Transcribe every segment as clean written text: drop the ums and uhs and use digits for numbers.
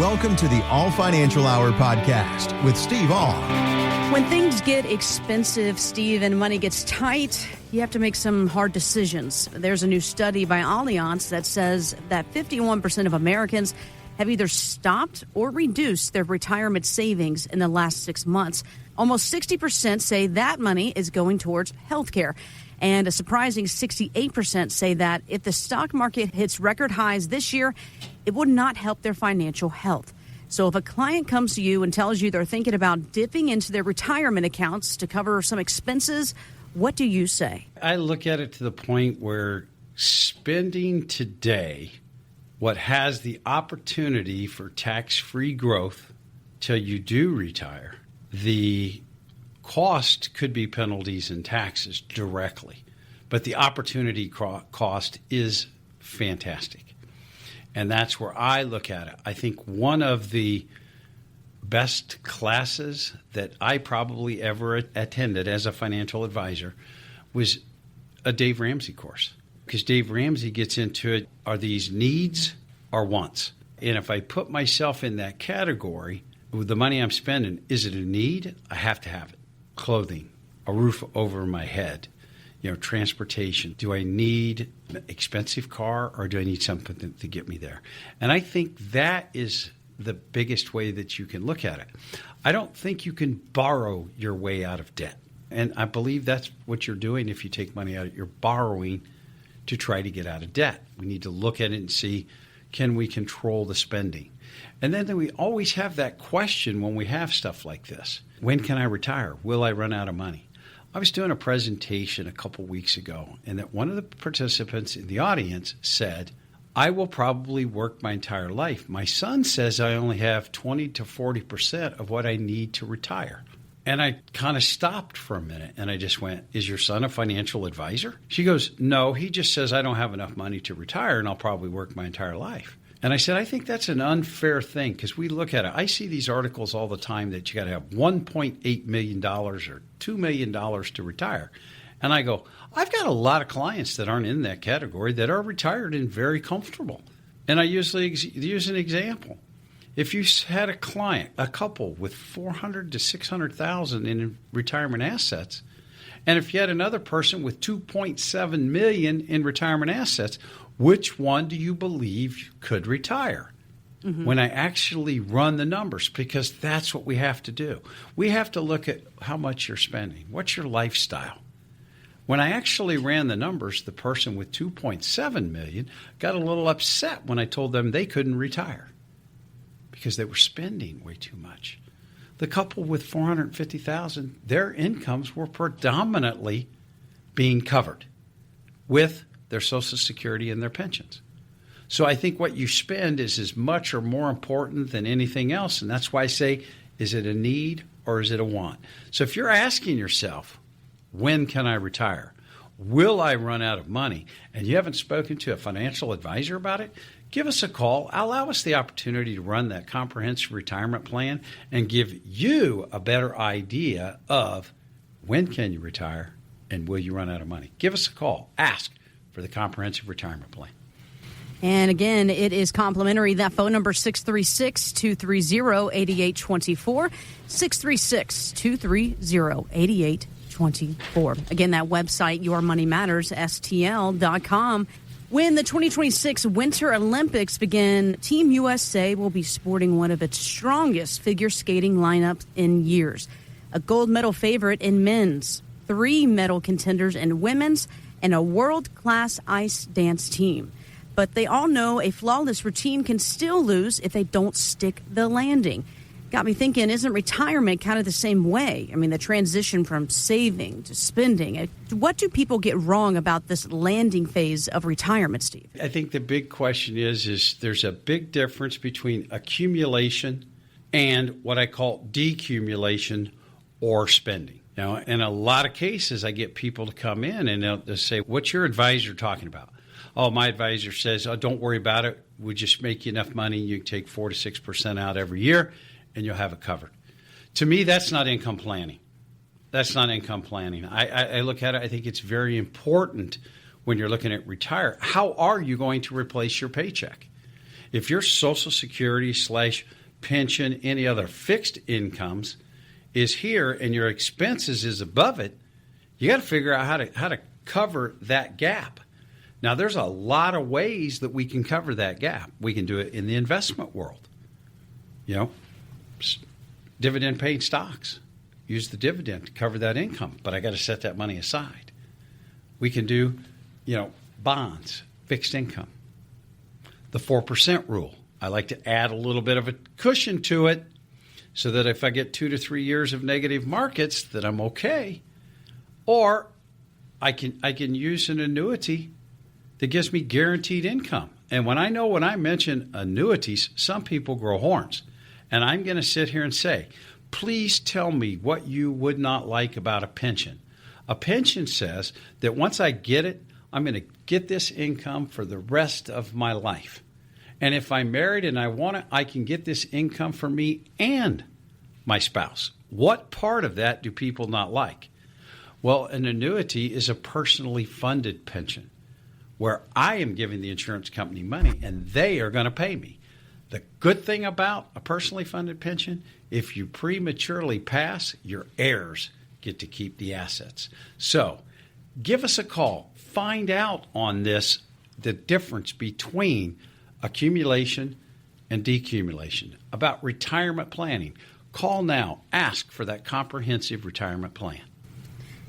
Welcome to the All Financial Hour podcast with Steve All. When things get expensive, Steve, and money gets tight, you have to make some hard decisions. There's a new study by Allianz that says that 51% of Americans have either stopped or reduced their retirement savings in the last 6 months. Almost 60% say that money is going towards health care. And a surprising 68% say that if the stock market hits record highs this year, it would not help their financial health. So if a client comes to you and tells you they're thinking about dipping into their retirement accounts to cover some expenses, what do you say? I look at it to the point where spending today what has the opportunity for tax-free growth till you do retire, the cost could be penalties and taxes directly, but the opportunity cost is fantastic. And that's where I look at it. I think one of the best classes that I probably ever attended as a financial advisor was a Dave Ramsey course. Because Dave Ramsey gets into it, are these needs or wants? And if I put myself in that category, with the money I'm spending, is it a need? I have to have it. Clothing, a roof over my head, transportation. Do I need an expensive car or do I need something to get me there? And I think that is the biggest way that you can look at it. I don't think you can borrow your way out of debt. And I believe that's what you're doing if you take money out. You're borrowing to try to get out of debt. We need to look at it and see, can we control the spending? And then we always have that question when we have stuff like this. When can I retire? Will I run out of money? I was doing a presentation a couple weeks ago, and that one of the participants in the audience said, I will probably work my entire life. My son says I only have 20 to 40% of what I need to retire. And I kind of stopped for a minute, and I just went, is your son a financial advisor? She goes, no, he just says I don't have enough money to retire, and I'll probably work my entire life. And I said, I think that's an unfair thing because we look at it. I see these articles all the time that you got to have $1.8 million or $2 million to retire. And I go, I've got a lot of clients that aren't in that category that are retired and very comfortable. And I usually use an example. If you had a couple with $400,000 to $600,000 in retirement assets, and if you had another person with $2.7 million in retirement assets, which one do you believe could retire? Mm-hmm. When I actually run the numbers, because that's what we have to do. We have to look at how much you're spending. What's your lifestyle? When I actually ran the numbers, the person with $2.7 million got a little upset when I told them they couldn't retire because they were spending way too much. The couple with $450,000, their incomes were predominantly being covered with their Social Security and their pensions. So I think what you spend is as much or more important than anything else. And that's why I say, is it a need or is it a want? So if you're asking yourself, when can I retire? Will I run out of money? And you haven't spoken to a financial advisor about it, give us a call. Allow us the opportunity to run that comprehensive retirement plan and give you a better idea of when can you retire and will you run out of money. Give us a call. Ask for the comprehensive retirement plan. And again, it is complimentary. That phone number, 636-230-8824, 636-230-8824. Again, that website, yourmoneymattersstl.com. When the 2026 Winter Olympics begin, Team USA will be sporting one of its strongest figure skating lineups in years. A gold medal favorite in men's, 3 medal contenders in women's, and a world-class ice dance team. But they all know a flawless routine can still lose if they don't stick the landing. Got me thinking, isn't retirement kind of the same way? I mean, the transition from saving to spending. What do people get wrong about this landing phase of retirement, Steve? I think the big question is there's a big difference between accumulation and what I call decumulation or spending. Now, in a lot of cases, I get people to come in and they'll say, what's your advisor talking about? Oh, my advisor says, oh, don't worry about it. We just make you enough money. You can take 4 to 6% out every year and you'll have it covered. To me, that's not income planning. That's not income planning. I look at it, I think it's very important when you're looking at retire. How are you going to replace your paycheck? If your Social Security / pension, any other fixed incomes is here and your expenses is above it, you got to figure out how to cover that gap. Now, there's a lot of ways that we can cover that gap. We can do it in the investment world. Dividend-paying stocks. Use the dividend to cover that income, but I got to set that money aside. We can do, bonds, fixed income. The 4% rule. I like to add a little bit of a cushion to it so that if I get 2 to 3 years of negative markets, that I'm okay. Or I can use an annuity that gives me guaranteed income. And when I mention annuities, some people grow horns. And I'm going to sit here and say, please tell me what you would not like about a pension. A pension says that once I get it, I'm going to get this income for the rest of my life. And if I'm married and I want it, I can get this income for me and my spouse. What part of that do people not like? Well, an annuity is a personally funded pension where I am giving the insurance company money and they are going to pay me. The good thing about a personally funded pension, if you prematurely pass, your heirs get to keep the assets. So give us a call. Find out on this, the difference between accumulation and decumulation, about retirement planning. Call now. Ask for that comprehensive retirement plan.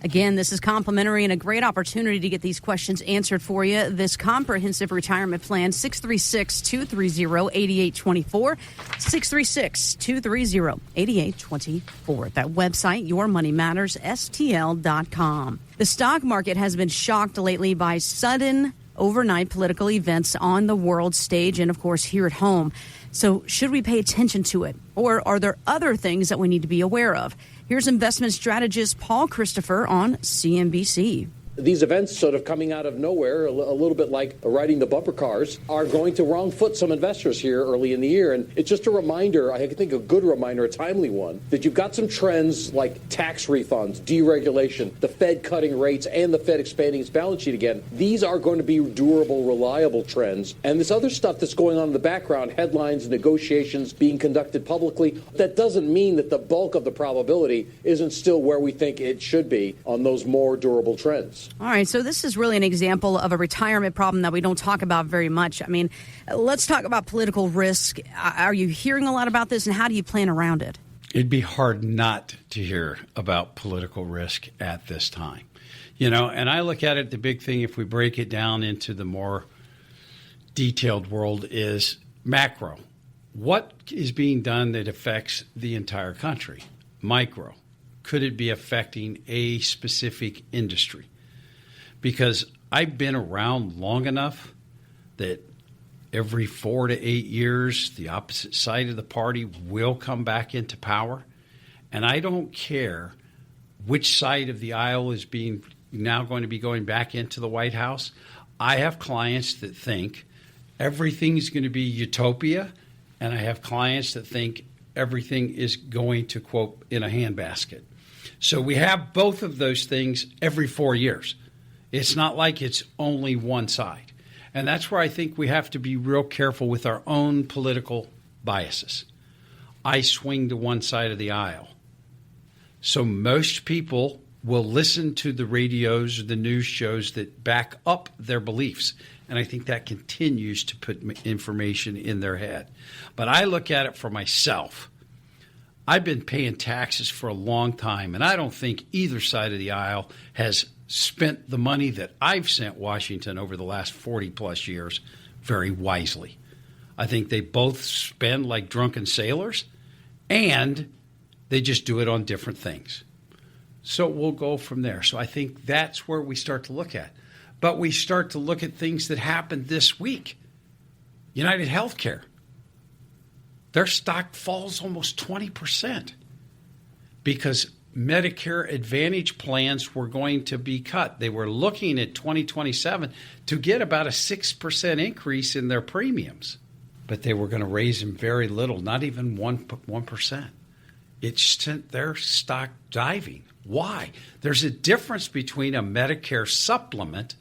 Again, this is complimentary and a great opportunity to get these questions answered for you. This comprehensive retirement plan, 636-230-8824, 636-230-8824. That website, yourmoneymattersstl.com. The stock market has been shocked lately by sudden overnight political events on the world stage and, of course, here at home. So should we pay attention to it? Or are there other things that we need to be aware of? Here's investment strategist Paul Christopher on CNBC. These events sort of coming out of nowhere, a little bit like riding the bumper cars, are going to wrong foot some investors here early in the year. And it's just a reminder, I think a good reminder, a timely one, that you've got some trends like tax refunds, deregulation, the Fed cutting rates, and the Fed expanding its balance sheet again. These are going to be durable, reliable trends. And this other stuff that's going on in the background, headlines, negotiations being conducted publicly, that doesn't mean that the bulk of the probability isn't still where we think it should be on those more durable trends. All right, so this is really an example of a retirement problem that we don't talk about very much. I mean, let's talk about political risk. Are you hearing a lot about this, and how do you plan around it? It'd be hard not to hear about political risk at this time. And I look at it, the big thing, if we break it down into the more detailed world, is macro. What is being done that affects the entire country? Micro. Could it be affecting a specific industry? Because I've been around long enough that every 4 to 8 years, the opposite side of the party will come back into power. And I don't care which side of the aisle is now going to be going back into the White House. I have clients that think everything's going to be utopia, and I have clients that think everything is going to, quote, in a handbasket. So we have both of those things every 4 years. It's not like it's only one side. And that's where I think we have to be real careful with our own political biases. I swing to one side of the aisle. So most people will listen to the radios or the news shows that back up their beliefs. And I think that continues to put information in their head. But I look at it for myself. I've been paying taxes for a long time, and I don't think either side of the aisle has spent the money that I've sent Washington over the last 40 plus years very wisely. I think they both spend like drunken sailors, and they just do it on different things. So we'll go from there. So I think that's where we start to look at. But we start to look at things that happened this week. United Healthcare. Their stock falls almost 20% because Medicare Advantage plans were going to be cut. They were looking at 2027 to get about a 6% increase in their premiums, but they were going to raise them very little, not even 1%. It sent their stock diving. Why? There's a difference between a Medicare supplement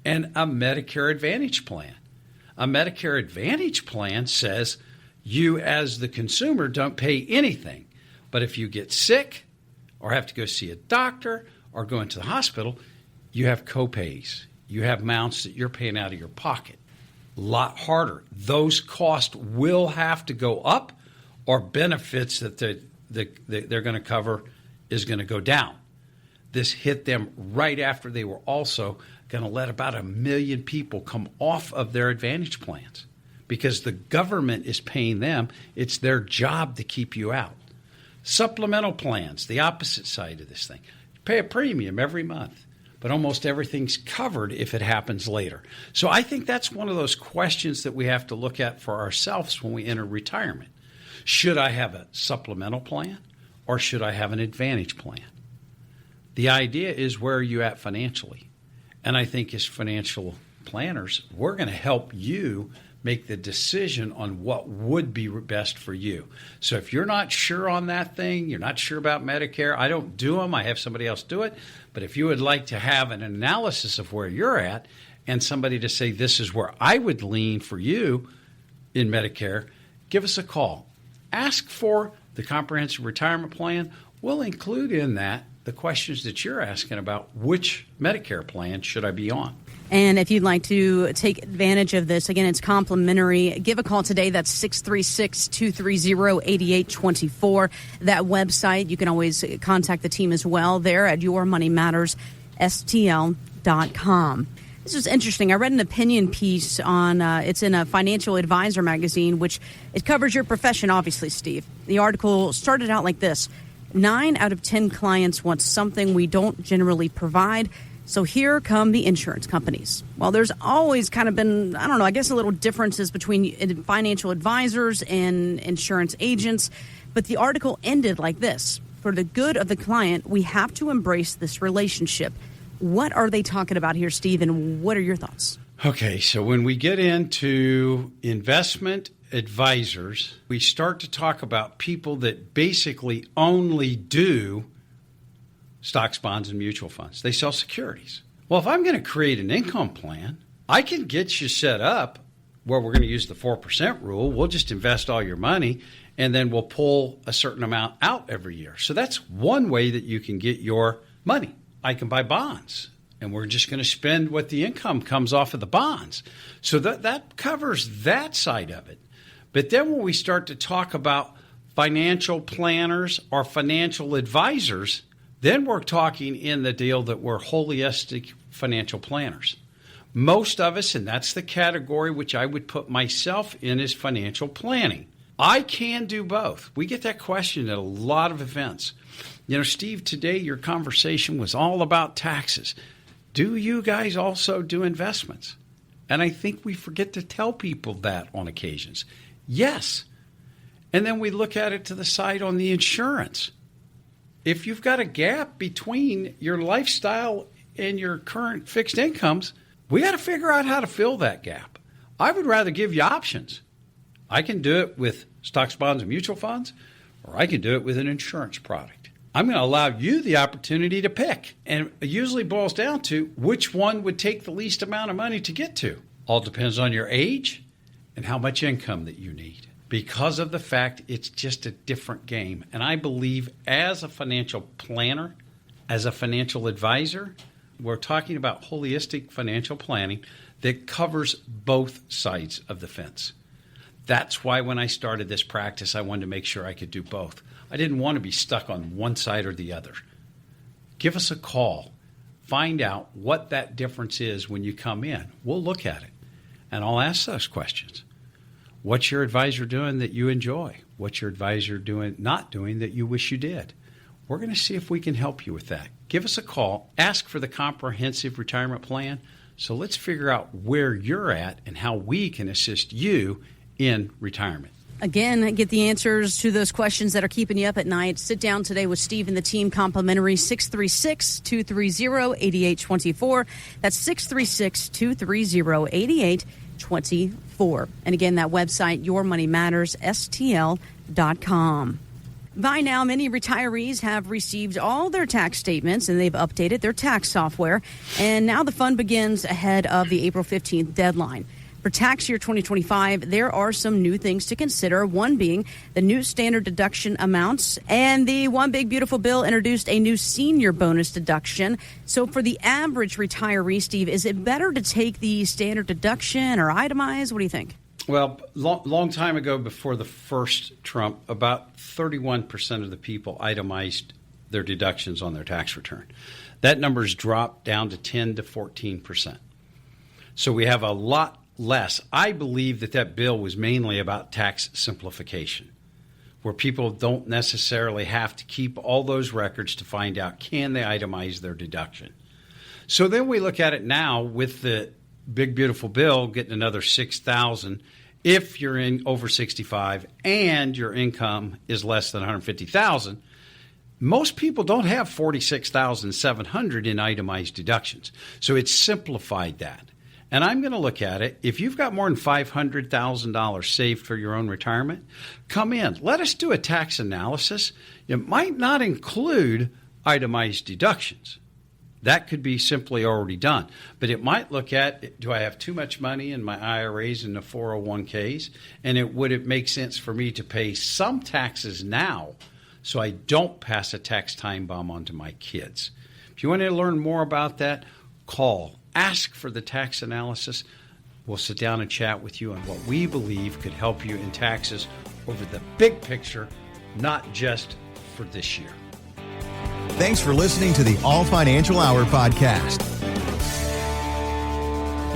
and a Medicare Advantage plan. A Medicare Advantage plan says you as the consumer don't pay anything. But if you get sick or have to go see a doctor or go into the hospital, you have copays. You have amounts that you're paying out of your pocket. A lot harder. Those costs will have to go up, or benefits that they're going to cover is going to go down. This hit them right after they were also going to let about 1 million people come off of their Advantage plans because the government is paying them. It's their job to keep you out. Supplemental plans, the opposite side of this thing. You pay a premium every month, but almost everything's covered if it happens later. So I think that's one of those questions that we have to look at for ourselves when we enter retirement. Should I have a supplemental plan or should I have an Advantage plan? The idea is, where are you at financially? And I think as financial planners, we're going to help you make the decision on what would be best for you. So if you're not sure on that thing, you're not sure about Medicare, I don't do them, I have somebody else do it. But if you would like to have an analysis of where you're at and somebody to say, this is where I would lean for you in Medicare, give us a call. Ask for the comprehensive retirement plan. We'll include in that the questions that you're asking about which Medicare plan should I be on. And if you'd like to take advantage of this, again, it's complimentary. Give a call today. That's 636-230-8824. That website, you can always contact the team as well there at yourmoneymattersstl.com. This is interesting. I read an opinion piece on, it's in a Financial Advisor magazine, which it covers your profession, obviously, Steve. The article started out like this. 9 out of 10 clients want something we don't generally provide. So here come the insurance companies. Well, there's always kind of been, I don't know, I guess a little differences between financial advisors and insurance agents. But the article ended like this. For the good of the client, we have to embrace this relationship. What are they talking about here, Steve, and what are your thoughts? Okay, so when we get into investment advisors, we start to talk about people that basically only do stocks, bonds, and mutual funds. They sell securities. Well, if I'm going to create an income plan, I can get you set up where we're going to use the 4% rule. We'll just invest all your money, and then we'll pull a certain amount out every year. So that's one way that you can get your money. I can buy bonds, and we're just going to spend what the income comes off of the bonds. So that covers that side of it. But then when we start to talk about financial planners or financial advisors, then we're talking in the deal that we're holistic financial planners. Most of us, and that's the category which I would put myself in, is financial planning. I can do both. We get that question at a lot of events. You know, Steve, today your conversation was all about taxes. Do you guys also do investments? And I think we forget to tell people that on occasions. Yes. And then we look at it to the side on the insurance. If you've got a gap between your lifestyle and your current fixed incomes, we got to figure out how to fill that gap. I would rather give you options. I can do it with stocks, bonds, and mutual funds, or I can do it with an insurance product. I'm going to allow you the opportunity to pick. And it usually boils down to which one would take the least amount of money to get to. All depends on your age and how much income that you need. Because of the fact it's just a different game. And I believe as a financial planner, as a financial advisor, we're talking about holistic financial planning that covers both sides of the fence. That's why when I started this practice, I wanted to make sure I could do both. I didn't want to be stuck on one side or the other. Give us a call. Find out what that difference is when you come in. We'll look at it. And I'll ask those questions. What's your advisor doing that you enjoy? What's your advisor not doing that you wish you did? We're going to see if we can help you with that. Give us a call. Ask for the comprehensive retirement plan. So let's figure out where you're at and how we can assist you in retirement. Again, get the answers to those questions that are keeping you up at night. Sit down today with Steve and the team. Complimentary 636-230-8824. That's 636-230-8824. And again, that website, yourmoneymattersstl.com. By now, many retirees have received all their tax statements and they've updated their tax software. And now the fun begins ahead of the April 15th deadline. For tax year 2025, there are some new things to consider, one being the new standard deduction amounts, and the One Big Beautiful Bill introduced a new senior bonus deduction. So for the average retiree, Steve, is it better to take the standard deduction or itemize? What do you think? Well, long time ago, before the first Trump, about 31% of the people itemized their deductions on their tax return. That number's dropped down to 10 to 14%. So we have a lot less. I believe that bill was mainly about tax simplification, where people don't necessarily have to keep all those records to find out, can they itemize their deduction. So then we look at it now with the big, beautiful bill getting another $6,000 if you're in over 65 and your income is less than $150,000. Most people don't have $46,700 in itemized deductions. So it's simplified that. And I'm going to look at it. If you've got more than $500,000 saved for your own retirement, come in. Let us do a tax analysis. It might not include itemized deductions. That could be simply already done. But it might look at, do I have too much money in my IRAs and the 401ks? And would it make sense for me to pay some taxes now so I don't pass a tax time bomb onto my kids? If you want to learn more about that, call. Ask for the tax analysis. We'll sit down and chat with you on what we believe could help you in taxes over the big picture, not just for this year. Thanks for listening to the All Financial Hour podcast.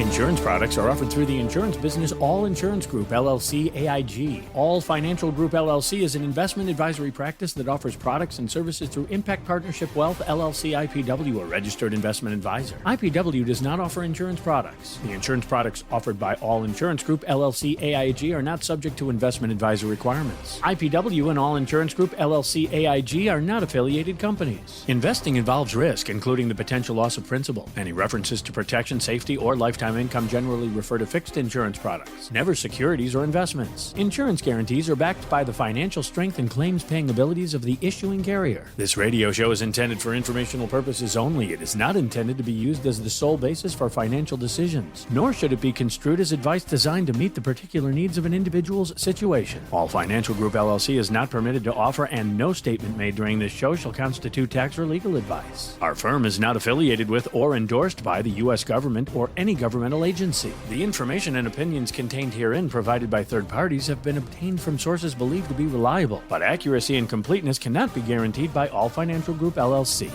Insurance products are offered through the insurance business All Insurance Group, LLC, AIG. All Financial Group, LLC is an investment advisory practice that offers products and services through Impact Partnership Wealth, LLC, IPW, a registered investment advisor. IPW does not offer insurance products. The insurance products offered by All Insurance Group, LLC, AIG are not subject to investment advisor requirements. IPW and All Insurance Group, LLC, AIG are not affiliated companies. Investing involves risk, including the potential loss of principal. Any references to protection, safety, or lifetime income generally refer to fixed insurance products, never securities or investments. Insurance guarantees are backed by the financial strength and claims-paying abilities of the issuing carrier. This radio show is intended for informational purposes only. It is not intended to be used as the sole basis for financial decisions, nor should it be construed as advice designed to meet the particular needs of an individual's situation. All Financial Group, LLC is not permitted to offer, and no statement made during this show shall constitute tax or legal advice. Our firm is not affiliated with or endorsed by the U.S. government or any governmental agency. The information and opinions contained herein provided by third parties have been obtained from sources believed to be reliable, but accuracy and completeness cannot be guaranteed by All Financial Group, LLC.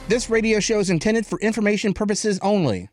This radio show is intended for information purposes only.